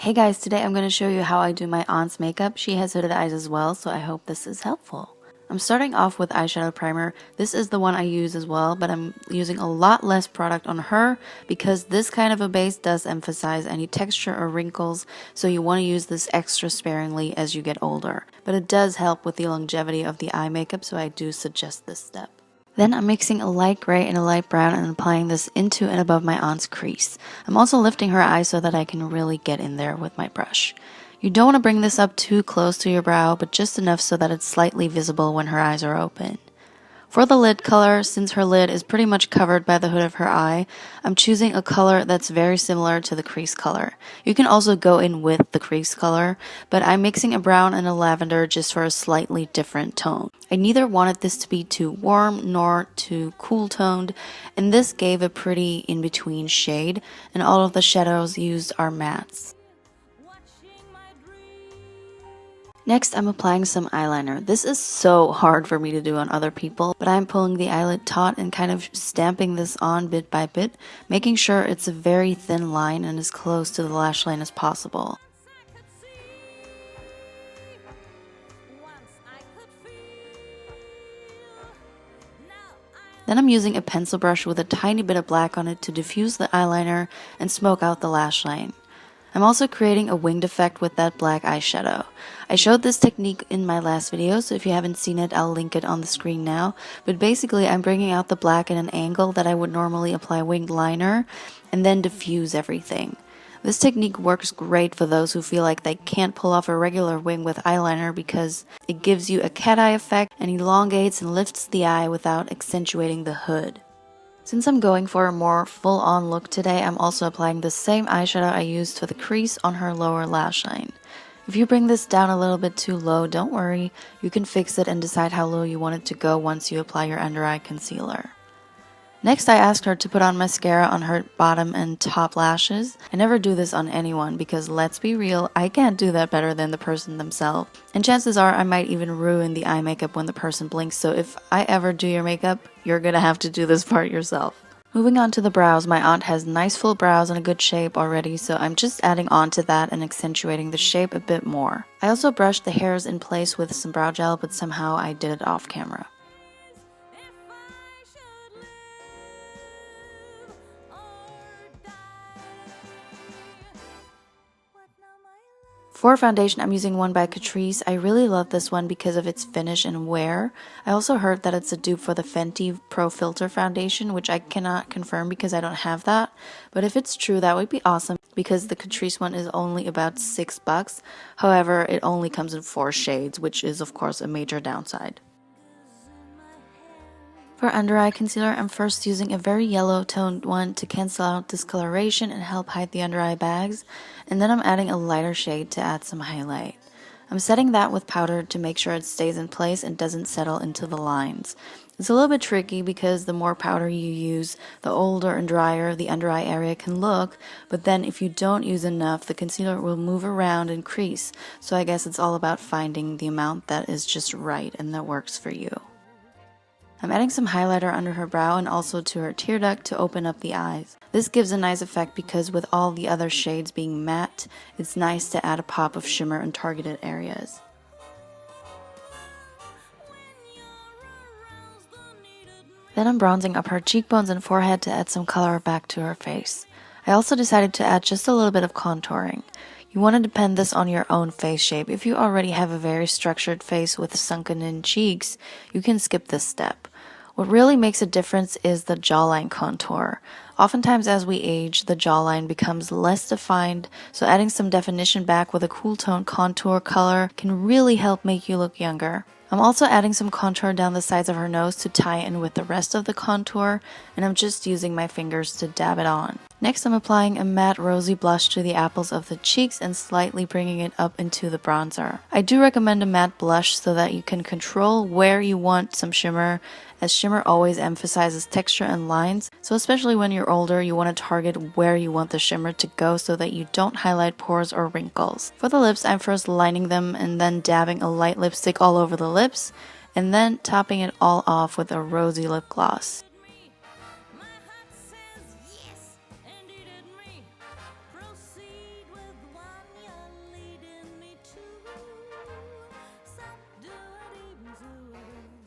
Hey guys, today I'm going to show you how I do my aunt's makeup. She has hooded eyes as well, so I hope this is helpful. I'm starting off with eyeshadow primer. This is the one I use as well, but I'm using a lot less product on her because this kind of a base does emphasize any texture or wrinkles, so you want to use this extra sparingly as you get older. But it does help with the longevity of the eye makeup, so I do suggest this step. Then I'm mixing a light gray and a light brown and applying this into and above my aunt's crease. I'm also lifting her eyes so that I can really get in there with my brush. You don't want to bring this up too close to your brow, but just enough so that it's slightly visible when her eyes are open. For the lid color, since her lid is pretty much covered by the hood of her eye, I'm choosing a color that's very similar to the crease color. You can also go in with the crease color, but I'm mixing a brown and a lavender just for a slightly different tone. I neither wanted this to be too warm nor too cool toned, and this gave a pretty in-between shade, and all of the shadows used are mattes. Next, I'm applying some eyeliner. This is so hard for me to do on other people, but I'm pulling the eyelid taut and kind of stamping this on bit by bit, making sure it's a very thin line and as close to the lash line as possible. Then I'm using a pencil brush with a tiny bit of black on it to diffuse the eyeliner and smoke out the lash line. I'm also creating a winged effect with that black eyeshadow. I showed this technique in my last video, so if you haven't seen it, I'll link it on the screen now. But basically, I'm bringing out the black at an angle that I would normally apply winged liner and then diffuse everything. This technique works great for those who feel like they can't pull off a regular wing with eyeliner because it gives you a cat eye effect and elongates and lifts the eye without accentuating the hood. Since I'm going for a more full-on look today, I'm also applying the same eyeshadow I used for the crease on her lower lash line. If you bring this down a little bit too low, don't worry, you can fix it and decide how low you want it to go once you apply your under-eye concealer. Next, I asked her to put on mascara on her bottom and top lashes. I never do this on anyone because let's be real, I can't do that better than the person themselves. And chances are I might even ruin the eye makeup when the person blinks, so if I ever do your makeup, you're gonna have to do this part yourself. Moving on to the brows, my aunt has nice full brows and a good shape already, so I'm just adding on to that and accentuating the shape a bit more. I also brushed the hairs in place with some brow gel, but somehow I did it off camera. For foundation, I'm using one by Catrice. I really love this one because of its finish and wear. I also heard that it's a dupe for the Fenty Pro Filter foundation, which I cannot confirm because I don't have that. But if it's true, that would be awesome because the Catrice one is only about $6. However, it only comes in 4 shades, which is of course a major downside. For under eye concealer, I'm first using a very yellow toned one to cancel out discoloration and help hide the under eye bags, and then I'm adding a lighter shade to add some highlight. I'm setting that with powder to make sure it stays in place and doesn't settle into the lines. It's a little bit tricky because the more powder you use, the older and drier the under eye area can look, but then if you don't use enough, the concealer will move around and crease, so I guess it's all about finding the amount that is just right and that works for you. I'm adding some highlighter under her brow and also to her tear duct to open up the eyes. This gives a nice effect because with all the other shades being matte, it's nice to add a pop of shimmer in targeted areas. Then I'm bronzing up her cheekbones and forehead to add some color back to her face. I also decided to add just a little bit of contouring. You want to depend this on your own face shape. If you already have a very structured face with sunken in cheeks, you can skip this step. What really makes a difference is the jawline contour. Oftentimes as we age, the jawline becomes less defined, so adding some definition back with a cool tone contour color can really help make you look younger. I'm also adding some contour down the sides of her nose to tie in with the rest of the contour, and I'm just using my fingers to dab it on. Next, I'm applying a matte rosy blush to the apples of the cheeks and slightly bringing it up into the bronzer. I do recommend a matte blush so that you can control where you want some shimmer, as shimmer always emphasizes texture and lines, so especially when you're older, you want to target where you want the shimmer to go so that you don't highlight pores or wrinkles. For the lips, I'm first lining them and then dabbing a light lipstick all over the lips, and then topping it all off with a rosy lip gloss.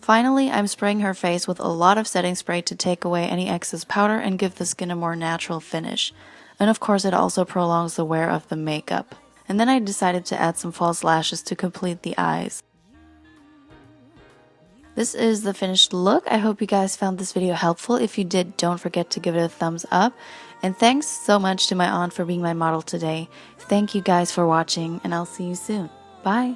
Finally, I'm spraying her face with a lot of setting spray to take away any excess powder and give the skin a more natural finish. And of course, it also prolongs the wear of the makeup. And then I decided to add some false lashes to complete the eyes. This is the finished look. I hope you guys found this video helpful. If you did, don't forget to give it a thumbs up. And thanks so much to my aunt for being my model today. Thank you guys for watching, and I'll see you soon. Bye!